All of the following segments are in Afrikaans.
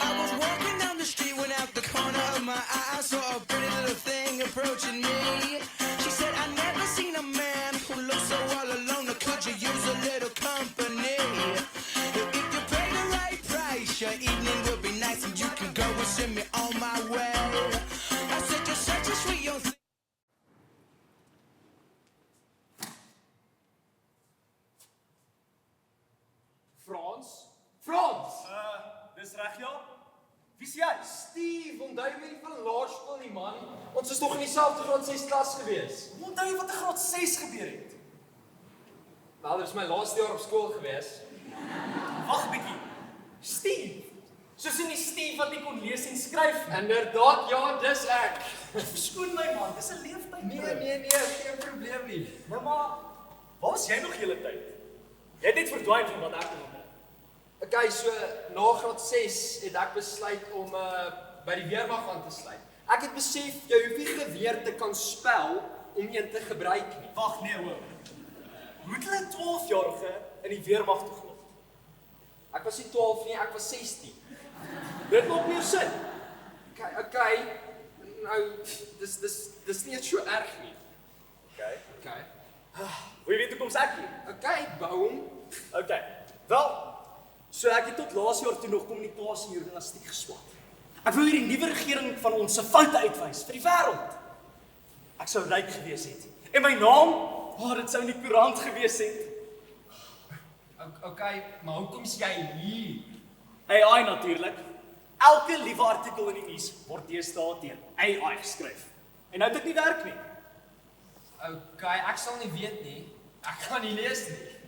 I was walking down the street when out the corner of my eye I saw a pretty little thing approaching me. She said, I never seen a man who looks so all alone. Or could you use a little company? If you pay the right price, your evening will be nice and you can go and send me on my way. I said, you're such a sweet young thing. Frans! Dis reg ja? Wie's jy? Steve, onthou jy nie van laerskool nie, man? Ons is nog in dieselfde graad 6 klas gewees. Onthou jy wat in graad 6 gebeur het? Wel, dit was my laaste jaar op skool gewees. Wag bietjie. Steve. Soos in die Steve wat nie kon lees en skryf nie. Inderdaad, ja, dis ek. Verskoon my man, dis 'n leeftyd. Nee, geen probleem nie. Nou maar, waar was jy nog hele tyd? Jy het net verdwyn van wat ek doen het. Okay, so na graad 6 het ek besluit om by die weermag aan te sluit. Ek het besef jy hoef nie geweer te kan spel om een te gebruik nie. Wag nee hoor. Hoe het hulle 'n 12-jarige in die weermag toegelaat? Ek was nie 12 nie, ek was 16. Dit maak meer sin. Okay. Nou, dis nie so erg nie. Okay. Wil jy weet hoekom ek hier? Okay, Baum. Okay. Wel, so ek het tot laas jaar toe nog kommunikasie en journalistiek geswat. Ek wou hierdie nuwe regering van ons se foute uitwys vir die wêreld. Ek sou ryk gewees het. En my naam, dit sou in die koerant gewees het. Okay, maar hoekom is jy hier? AI natuurlik. Elke liewe artikel in die nuus word deesdae deur AI geskryf. En nou dit nie werk nie. Okay, ek sal nie weet nie. Ek kan nie lees nie.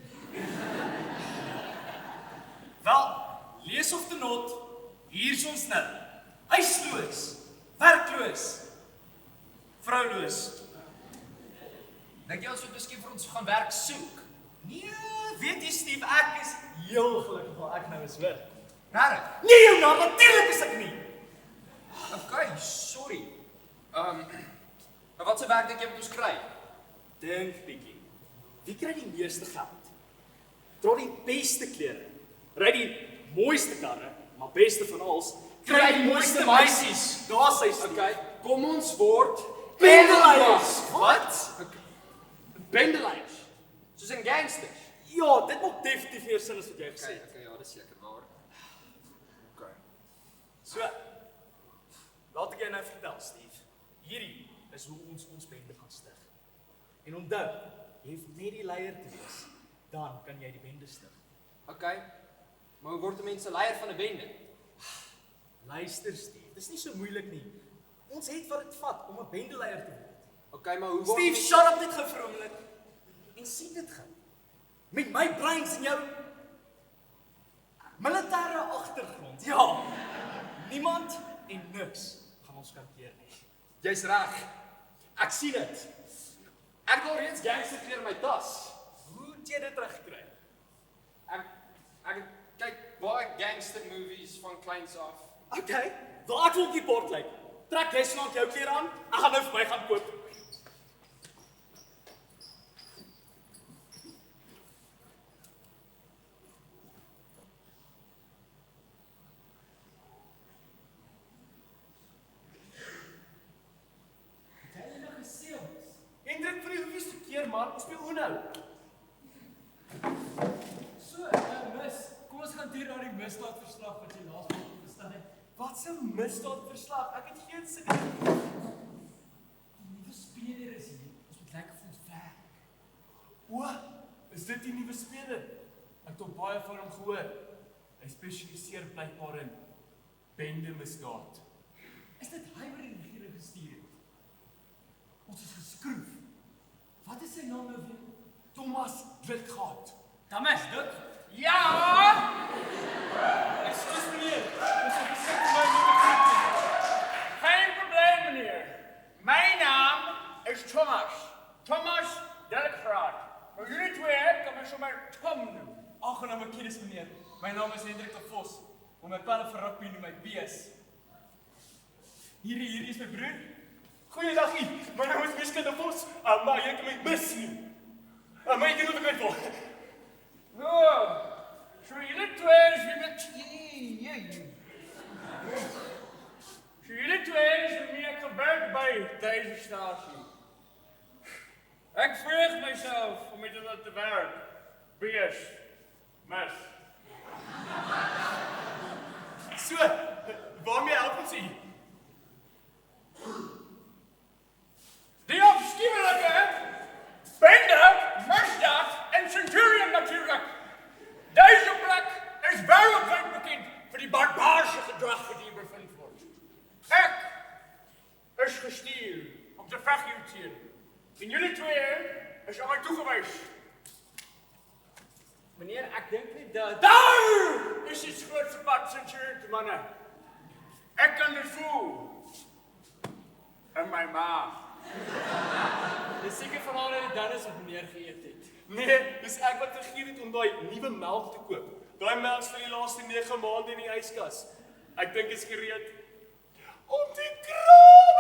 Wel, lees of te not, hier is ons nou. Huisloos, werkloos, vrouloos. Dink jy ons moet miskien vir ons gaan werk soek? Nee, weet jy Steve, ek is heel gelukkig waar ek nou is hoor. Regtig? Nee, jou naam, natuurlijk is ek nie. Okay, sorry. Maar wat se werk dink jy moet ons kry? Dink bietjie. Wie kry die meeste geld? Dra die beste klere, ry die mooiste karre, maar beste van alles, Kry die mooiste meisies. Daar's hy Steve. Okay, kom ons word Bendeleiers. Wat? Bendeleiers. Soos in gangsters. Ja, dit maak definitief meer sin as wat jy gesê het. Okay, ja, dis seker waar. Okay. So, laat ek jou nou vertel, Steve. Hierdie is hoe ons bende gaan stig. En onthou, jy hoef net die leier te wees, dan kan jy die bende stig. Okay. Maar hoe word 'n mens 'n leier van 'n bende? Luister, Steve, dis nie so moeilik nie. Ons het wat dit vat om 'n bendeleier te word. Okay, maar hoe word Steve, shut up net gou vir 'n oomblik. En sien dit gou. Met my brains en jou militêre agtergrond. Ja. Niemand en niks gaan ons kan keer nie. Jy's reg. Ek sien dit. Ek het al reeds gangsterklere in my tas. Hoe het jy dit teruggekry? Ek kyk baie gangster movies van kleins af. Okay, waar ek wil op die bord lyk. Trek jy snaak jou klere aan? Ek gaan nou vir my gaan koop. Hendrik, vir die hoeveelste keer man, ons speel Uno. So, mis. Kom ons gaan deur na die misdaadverslag wat jy laas week gestaan het. Wat 'n misdaadverslag? Ek het geen sulke. Die nuwe speler is hier. Ons moet lekker vir ons werk. O, is dit die nuwe speler? Ek het al baie van hom gehoor. Hy spesialiseer blykbaar in bende misdaad. Is dit hy wat die regering gestuur het? Ons is geskroef. Wat is sy naam nou weer? Thomas Wildgaard. Thomas, dit? Ja! Ekskuus meneer. Ons het gesit vir my nuwe. Geen probleem, meneer. My naam is Thomas. Thomas Wildgaard. Maar jullie twee kan my sommer Tom noem. Aangename kennis meneer. My naam is Hendrik de Vos. Om my pelle vir rugby noem my Bees. Hier is my broer. Goeiedagie, my naam is Miskinde Vos. Maar jy kan my mis nie. Maar jy doen dit wel. So jullie twee is weer met... So jullie twee is weer meer gewerkt bij deze statie. Ik vraag mezelf om met dat te werk. Wees. Mes. So, waarmee help ons u? Die afschuwelijke bende, misdaad en Centurion natuurlijk. Deze plek is wereldwijd bekend voor die barbaarse gedrag die hier bevindt wordt. Ik is gestuurd om te vechten. En jullie twee is aan mij toegewezen. Meneer, ek dink nie dat Daar is iets grootste pad Centurion te mannen. Ik kan het voelen. In mijn maag. dis seker van haar dat die Dennis wat meneer geëet het. Nee, dis ek wat vergeet het om daai nuwe melk te koop. Daai melk is vir die laaste 9 maande in die yskas. Ek dink is gereed om te kraam.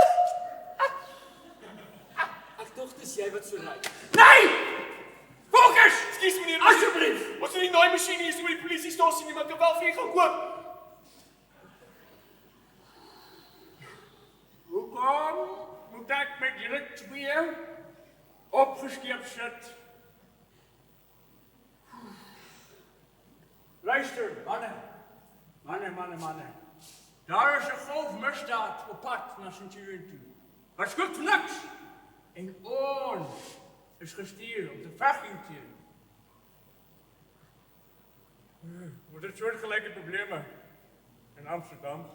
Ek dink dis jy wat so ry. Nee! Focus! Ekskuus meneer, Alsjeblieft! ons het nie daai masjien hier so by die polisiestasie nie, maar ek het wel vir u gaan koop. Hoekom moet ik met jullie twee opgescheept zitten? Luister, mannen. Daar is een golf misdaad op pad naar Centurion toe. Maar het is goed voor niks. En ons is gestuurd om te vechten. Met dit soortgelijke problemen in Amsterdam.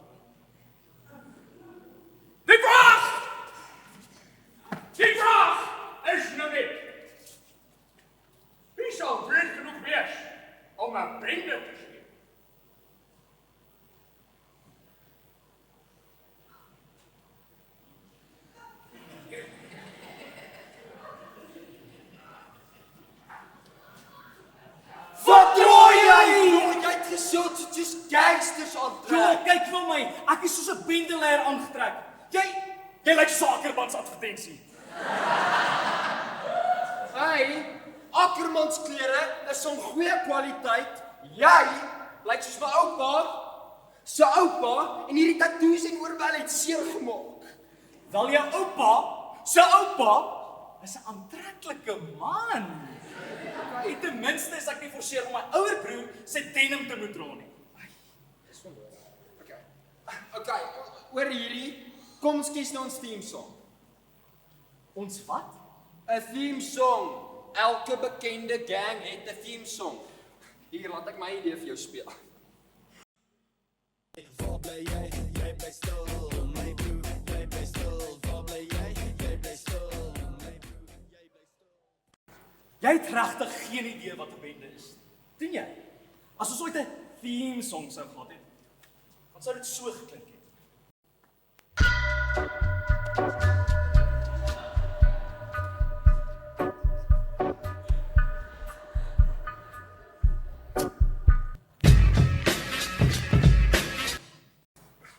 Die vraag is nog niet. Wie zal vreed genoeg wees om een bende te zien? Wat draai jy? Jy het gesult soos gangsters Ja, aantrek. kyk vir my. Ek is soos 'n bendeleier aangetrek. Jy lyk so 'n Ackermans advertensie. Hey, Ackermans klere is van goeie kwaliteit. Jy lyk soos my oupa. Sy oupa en hierdie tattoos en oorbel het seer gemaak. Wel jou oupa, sy oupa is 'n aantreklike man. En ten minste is ek nie forceer om my ouer broer sy denim te moet dra nie. Okay, oor hierdie, kom ons kies nou ons theme song. Ons wat? 'n Theme song. Elke bekende gang het 'n theme song. Hier, laat ek my idee vir jou speel. Jy het regtig geen idee wat 'n bende is. Doen jy? As ons ooit 'n theme song sou gehad het, dan sou dit so geklink het.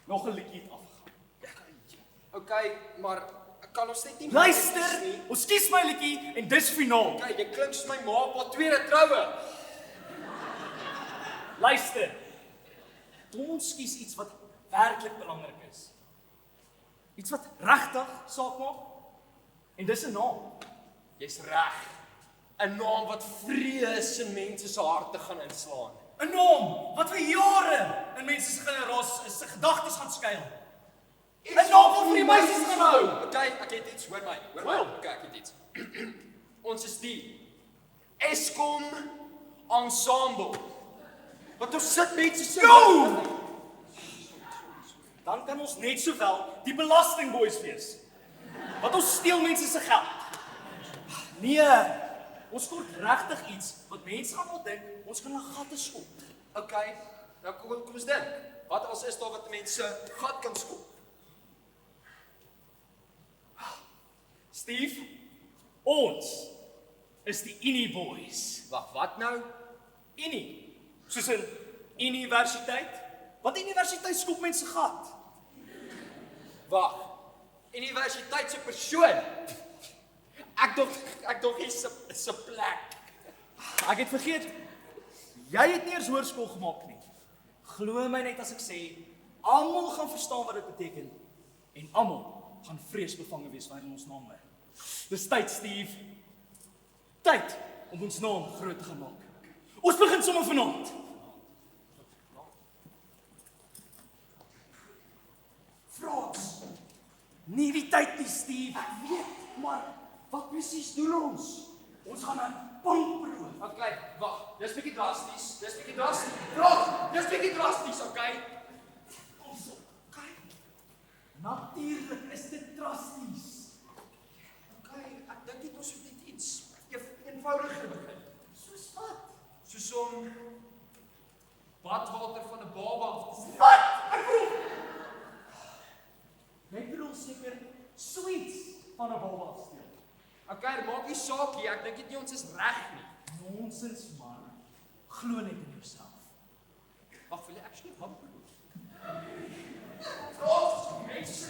Nog 'n liedjie het afgegaan. Okay, maar ek kan ons net nie Luister, ons kies my liedjie en dis finaal. Kyk, jy klink soos my ma op haar tweede troue. Luister. Ons kies iets wat werklik belangrik is. Iets wat regtig saak maak. En dis 'n naam. Jy's reg. 'n Naam wat vrees in mense se harte gaan inslaan. 'n Naam wat vir jare in mense se generasie se gedagtes gaan skuil. 'n Naam wat vir die meisies gaan hou. Okay, ek het iets, hoor my. Okay, ek het iets. Ons is die Eskom Ensemble. Wat ons sit mense se Dan kan ons net sowel die belastingboys wees. Wat ons steel mense se geld. Nee, ons kort regtig iets wat mense gaan wil dink ons kan 'n gatte skop. Okay, nou kom ons dink. Wat als is daar wat mense gat kan skop? Steve, ons is die Unie Boys. Wag, wat nou? Unie, soos in universiteit. Wat universiteit skop mense gat? Wag. Universiteit se persoon. Ek dog is 'n plek. Ek het vergeet, jy het nie eers hoërskool gemaak nie. Glo my net as ek sê, almal gaan verstaan wat dit beteken. En almal gaan vreesbevange wees wanneer ons naam hoor. Dis tyd, Steve. Tyd om ons naam groot te gaan maak. Ons begin sommer vanaand. Frans, nie die tyd nie, Steve. Ek weet, maar wat presies doen ons? Ons gaan 'n bank beroof. Okay, wag. Dis bietjie drasties. Praat. Dis bietjie drasties, okay? Ons kyk. Natuurlik is dit drasties. Okay, ek dink dit ons moet net iets eenvoudiger begin. Soos wat? Soos om badwater van 'n baba af te Wat? Ek bedoel. Jy bedoel seker sweets van 'n baba afsteel. Okay, maak nie saak nie. Ek dink nie ons is reg nie. Nonsens, man. Glo net in jouself. Wag, wil jy actually hom? Frans!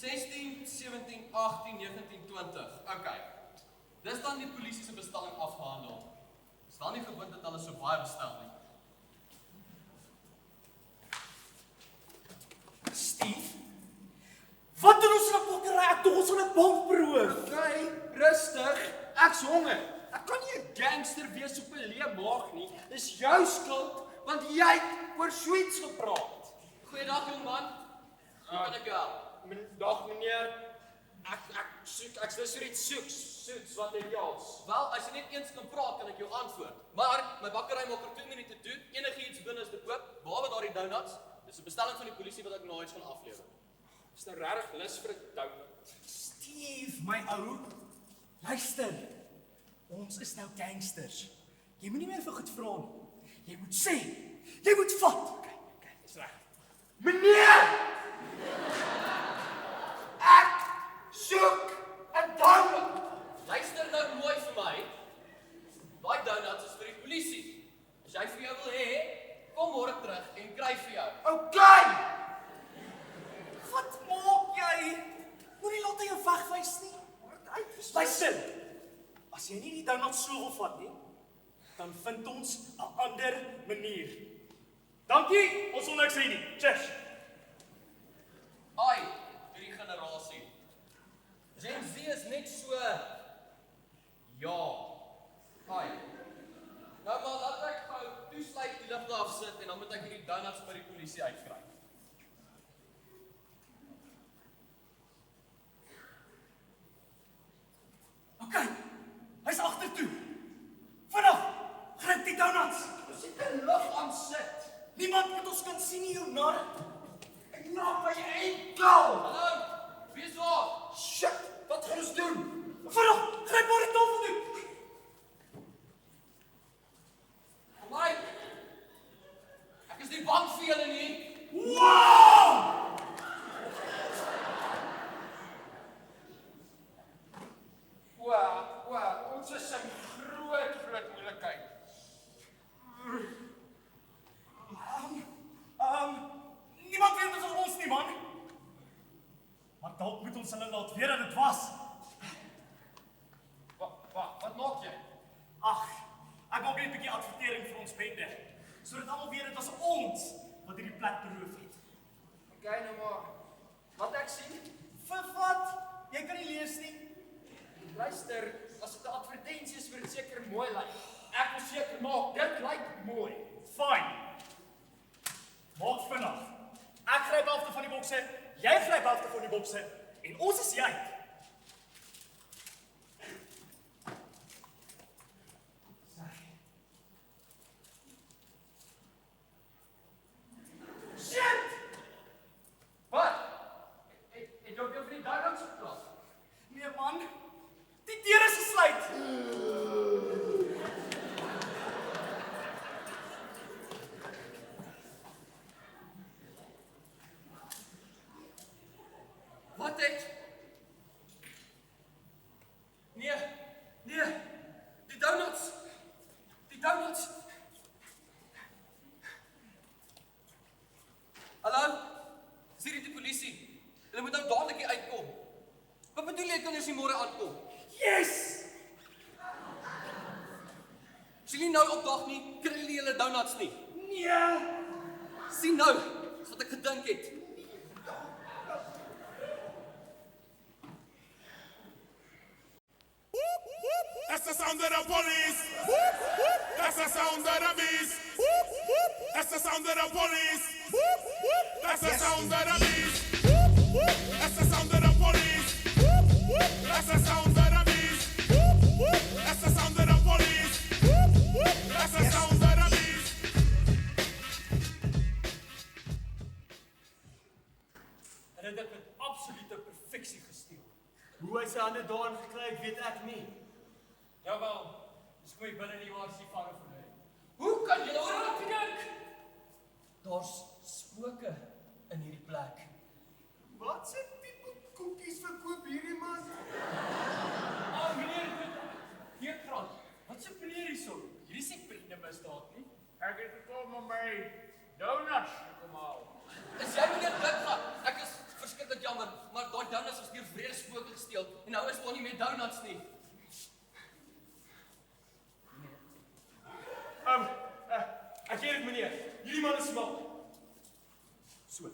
16, 17, 18, 19, 20. Okay. Dis dan die polisie se bestelling afgehandel. Is dan nie gewoond dat hulle so baie bestel nie. Steve? Wat doen ons in 'n bokkery? Ek dink ons gaan 'n bank beroof. Okay, rustig. Ek's honger. Ek kan nie 'n gangster wees op 'n leë maag nie. Dis jou skuld want jy het oor sweets gepraat. Goeiedag jong man. Hoe kan ek help? Dag meneer. Ek sou vir iets soeks wat het jy als? Wel, as jy net eens kan praat, kan ek jou antwoord. Maar my bakkery maak oor 2 minute toe. Enigiets binne is te koop, behalwe daardie donuts. Dis 'n bestelling van die polisie wat ek na huis gaan aflewer. Is nou regtig lus vir 'n donut? Steve, my ou. Luister. Ons is nou gangsters. Jy moenie meer vir goed vra nie. Jy moet sê. Jy moet vat. Okay, dis reg. Meneer! Ek soek 'n donut. Luister nou mooi vir my. Daai donuts is vir die polisie. As jy vir jou wil hê, kom môre terug en kry vir jou. Okay! Wat maak jy? Moenie laat hy jou wegwys nie. Luister. As jy nie die donuts so wil vat nie, dan vind ons 'n ander manier. Dankie, ons wil niks sê nie. Cheers. Ai, hierdie generasie. Gen Z is net so ja. Ai. Nou maar laat ek gou toesluit die ligte afsit en dan moet ek hierdie donuts by die polisie uitkry. Okay. Hy's agtertoe. Vinnig. Gryp die donuts. Ons het 'n lig aan sit. Niemand moet ons kan sien nie, jou nar. Ek naam my enkel. Hallo, wie is daar? Shit, wat gaan ons doen? Vinnig. Gryp maar die tafel toe. My. Ek is nie bang vir julle nie. Wow! Wow, ons is 'n groot moeilikheid. Niemand weet dit is ons nie, man. Maar dalk moet ons hulle laat weet dat dit was. Wat maak jy? Ag, ek maak net 'n bietjie advertering vir ons bende, sodat almal weet dit was ons wat hierdie plek beroof het. Okay, nou maar. Wat ek sien? Vir wat? Jy kan nie lees nie. Luister, as dit 'n advertensie is, moet dit seker mooi lyk. Ek wil seker maak dit lyk mooi. Fyn. Maak vinnig. Ek gryp helfte van die bokse, jy gryp helfte van die bokse en ons is jy. Shit! Wat? Het jy vir die donuts gepraat? Nee man, die deur is gesluit. donuts. Hallo? Is hier die polisie? Hulle moet nou dadelik hier uitkom. Wat bedoel jy kinders nie môre aankom? Yes! As julle nou opdag nie, kry julle julle donuts nie. Nee! Sien nou, dis wat ek gedink het. That's the sound of the police. That's the sound of the beast. That's the sound of the police. That's the sound of the beast. That's the sound of the police. That's the sound of the beast. That's the sound of the police. That's the sound of the beast. En dit het met absolute perfeksie gesteel. Hoe hy sy hande daarin gekry het, weet ek nie. Jawel, dis kom jy binne die waar sy vange vir my. Hoe kan julle oor raak dink? Daar's spooke in hierdie plek. Wat se tipe koekies verkoop hierdie man? Ah, meneer, hier grond. Wat se meneer hierso? Hierdie is nie vriende misdaad nie. Ek het gekom om my donuts te kom haal. Is jy meneer Blikgat? Ek is verskriklik jammer, maar daai donuts is deur wrede spooke gesteel en nou is daar nie meer donuts nie. Ek weet dit meneer, hierdie man is mal. So,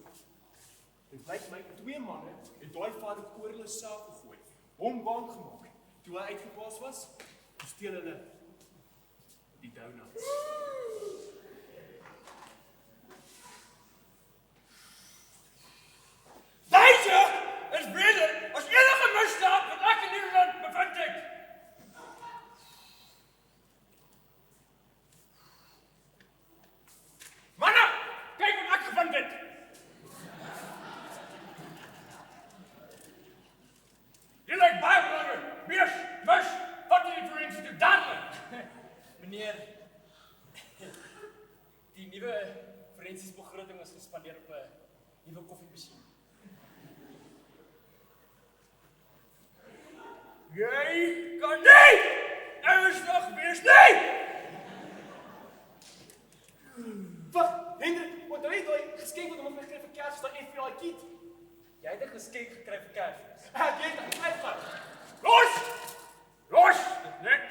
dit lyk my twee manne het daai vader oor hulle self gegooi, hom bang gemaak. Toe hy uitgeplaas was, steel hulle die donuts. Deze is beter as enige misdaad wat ek in hierdie land bevind het. Manne, kyk wat ek gevind het. Jy lyk baie belangrijk. Wees, wat die forensies doen dadelijk. Meneer, die nuwe forensies begroting is gespandeer op 'n nuwe koffiemasjien. Jy kan nie ernstig wees nie! Wat? Hendrik, onthou jy daai geskenk wat hom gekry vir Kersfees, daai FBI kit? Jy het 'n geskenk gekry vir Kersfees. Ek weet dit uitgaan. Los! Los! Net!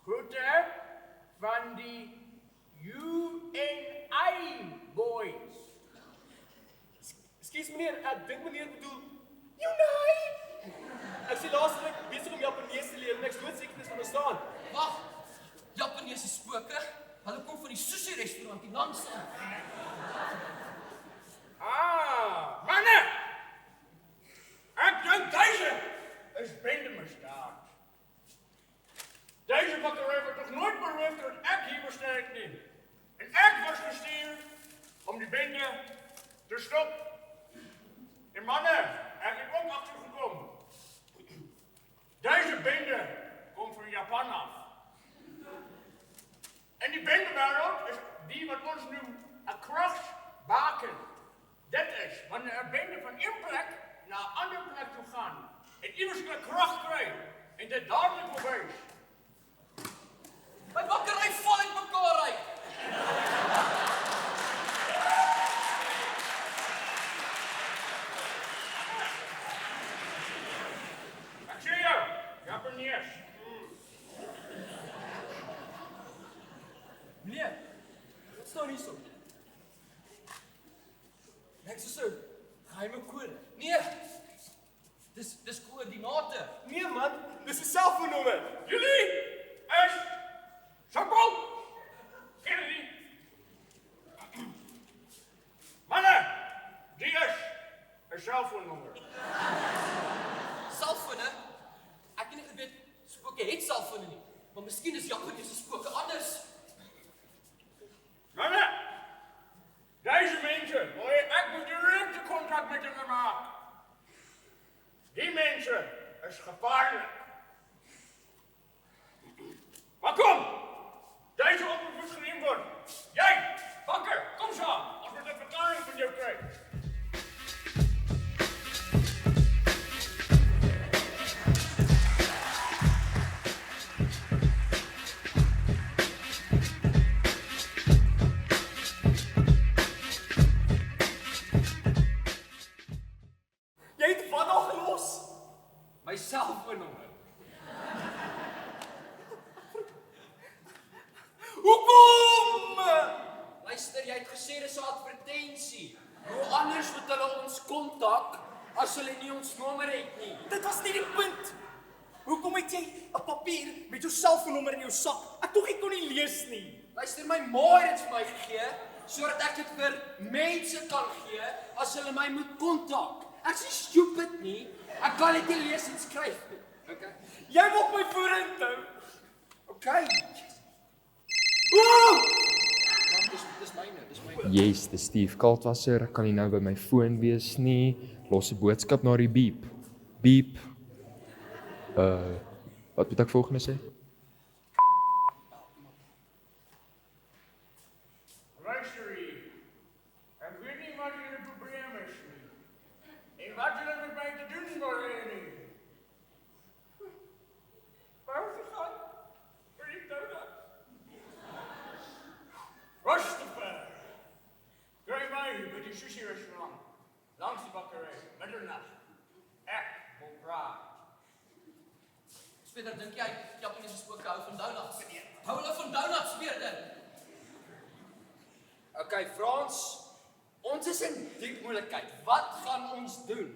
Groete van die UNI boys. Ekskuus meneer, ek dink meneer bedoel Unai. Ek sê laasweek besig om Japanees te leer en ek is doodseker dis van bestaan. Wag, Japaneese spooke, hulle kom van die sushi restaurant hier langs. Ah, manne! Ek dink deze is bendemisdaad. Deze bakkerij wordt toch nooit beloofd dat ek hier bestaan het nie. En ek was gestuur om die bende te stop. En manne, ek het ook achtergekom. Deze bende komt van Japan af. En die bendewereld is die wat ons noemt een krachtbaken. Dit is wanneer een bende van één plek naar een andere plek toe gaan. En immers een kracht krijgt. En dit dadelijk bewijs. My bakkery val uit mekaar uit. Ek sê jou, Japanees. Meneer, wat staan hierso? Lyk soos 'n geheime kode. Nee, dis koördinate. Nee man, dis 'n selfoonnommer. Jullie is simpel. Kennedy. Mannen, die is een cellfoonnummer. Selfone? Ek het nie geweet spooke het selfone nie. Maar miskien is Japaneese spooke anders. Mannen, deze mensen, ik moet directe contact met hen maken. Die mensen is gevaarlijk. Maar kom, deze oproep moet genoemd worden. Jij, bakker, kom zo, als we de verklaring van jou krijgen. Jy het wat al gelos? My selfoonnommer. Hoekom? Luister, jy het gesê dis 'n advertensie. Hoe anders moet hulle ons kontak as hulle nie ons nommer het nie? Dit was nie die punt. Hoekom het jy 'n papier met jou selfoonnommer in jou sak? Ek tog ek kon nie lees nie. Luister, my ma het dit vir my gegee sodat ek dit vir mense kan gee as hulle my moet kontak. Ek's nie stupid nie. Ek kan dit nie lees en skryf nie. Okay. Jy maak my vorentoe. Okay. Dis myne. Yes, dis Steve Kaltwasser. Ek kan nie nou by my foon wees nie. Los 'n boodskap na die beep. Beep. Wat moet ek volgende sê? Luisterie, ek weet nie wat jullie probleem is nie. En wat jullie met mij te doen willen nie. Waar is die gaan? Waar is die donut? Rustifer, kry mij bij die sushi restaurant. Langs die bakkerij, middernacht. Ek wil praat. Speerder, dink jy Japaneese spooke hou van donuts? Hou hulle van donuts, Speerder? Okay, Frans, ons is in diep moeilikheid. Wat gaan ons doen?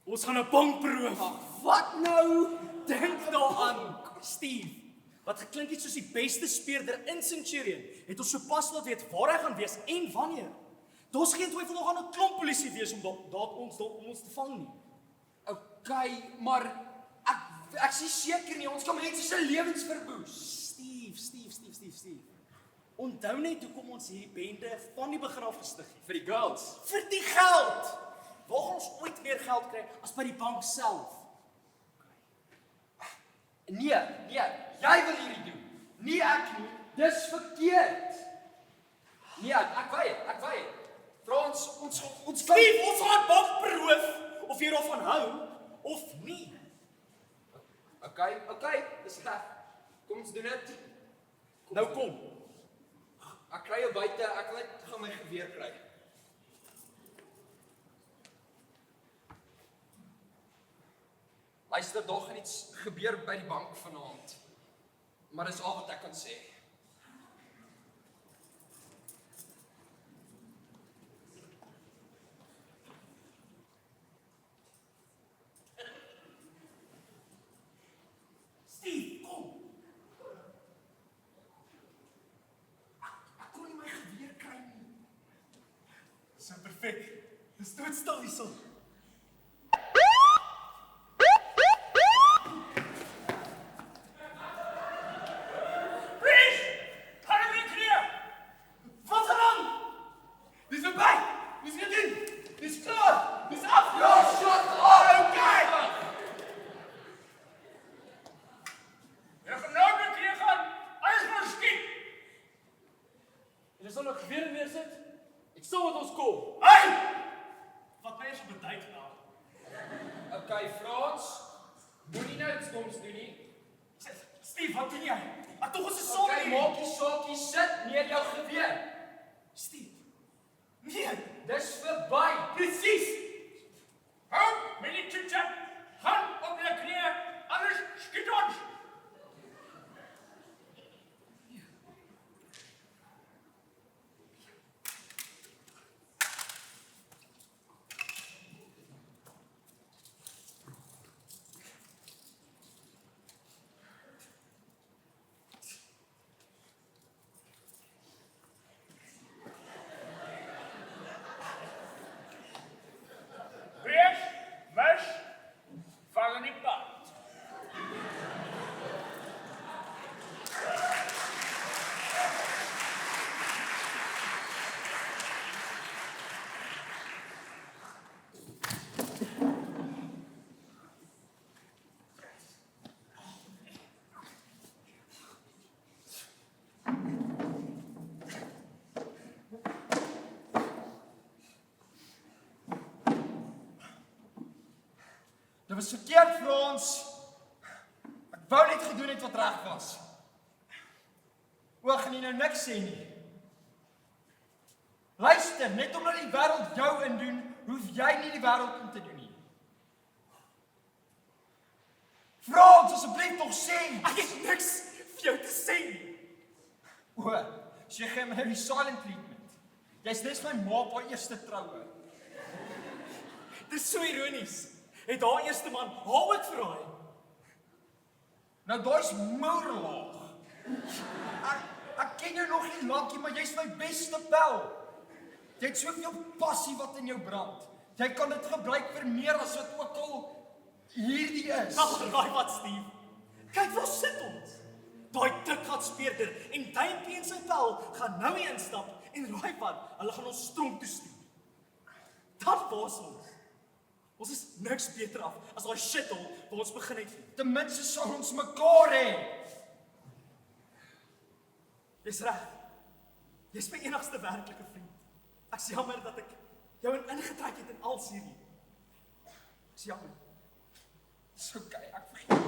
Ons gaan 'n bank beroof. Wat nou? Dink daaraan, Steve. Wat geklink het soos die beste speurder in Centurion, het ons sopas laat weet waar hy gaan wees en wanneer. Daar's geen twyfel nog aan 'n klomp polisie wees om om ons te vang nie. Okay, maar ek is nie seker nie. Ons kan mense se lewens verwoes. Steve. Onthou net hoekom ons hierdie bende van die begin af gestig het. Vir die girls. Vir die geld. Waar gaan ons ooit meer geld kry as by die bank self? Nee, jy wil hierdie doen. Nie ek nie. Dis verkeerd. Nee, ek weet. Frans, ons Steve, ons gaan 'n bank beroof of jy daarvan hou of nie. Okay, dis reg. Kom ons doen dit. Nou kom. Ek kry jou buite, ek wil net gaan my geweer kry. Luister, daar gaan iets gebeur by die bank vanaand. Maar dis al wat ek kan sê. Steve, kom. Ek kon nie my geweer kry nie. So perfek. Dis doodstil hierso. Wat dan? Dis verby. Dis gedoen. Dis klaar. Dis af. Ja, shut up! Okay! Je gaat nou met hier gaan, alles maar skiet. Jy sal nog weer neersit. Ek sal met ons kom. Hey! Wat my eens op 'n tyd nou. Okay, Frans. Moenie nou iets doms doen nie. Steve, wat doen jy? Maar tog ons is saam Okay, hier. maak die saakie sit neer jou geweer. Steve. Nee, Dis verby. presies. Hou, met die chit-chat. Gaan op je knieën, anders schiet ons. Wees, mes, vallen niet pad. Dit was verkeerd vir ons. Ek wou net gedoen het wat reg was. O, gaan jy nou niks sê nie? Luister. Luister, net omdat die wêreld jou indoen, hoef jy nie die wêreld in te doen nie. Frans, asseblief tog sê. Ek het niks vir jou te sê nie. O, so jy gee my nou die silent treatment. Jy's net my ma op haar eerste troue. Dis so ironies. Het haar eerste man haar ook verraai. Nou daai's moerlaag. Ek ken jou nog nie lank nie, maar jy's my beste pel. Jy het soveel passie wat in jou brand. Jy kan dit gebruik vir meer as wat ook al hierdie is. Ag, raai wat, Steve. Kyk waar sit ons. Daai tikgat speerder en Duimpie en sy pel gaan nou hier instap en raai wat, hulle gaan ons tronk toe stuur. Dat was ons. Ons is niks beter af as daai shithole waar ons begin het. Ten minste sal ons mekaar hê. Dis reg. Jy's my enigste werklike vriend. Ek's jammer dat ek jou ingetrek het in als hierdie. Ek's jammer. Dis okay, ek vergeet.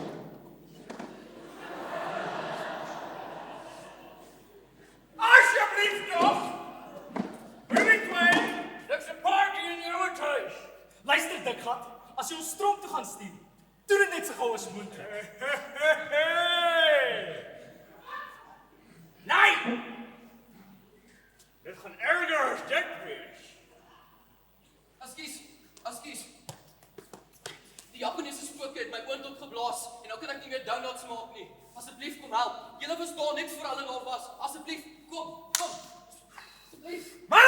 Asseblief tog. Bring my. There's a party in your huis. Luister dikgat, as jy ons tronk toe gaan stuur, doen dit net so gou as moontlik. Nee! Dit gaan erger as dit wees. Askies. Die Japaneese spooke het my oond opgeblaas en nou kan ek nie meer donuts maak nie. Asseblief kom help. Julle verstaan net vir hulle daar was. Asseblief, kom. Asseblief. Maar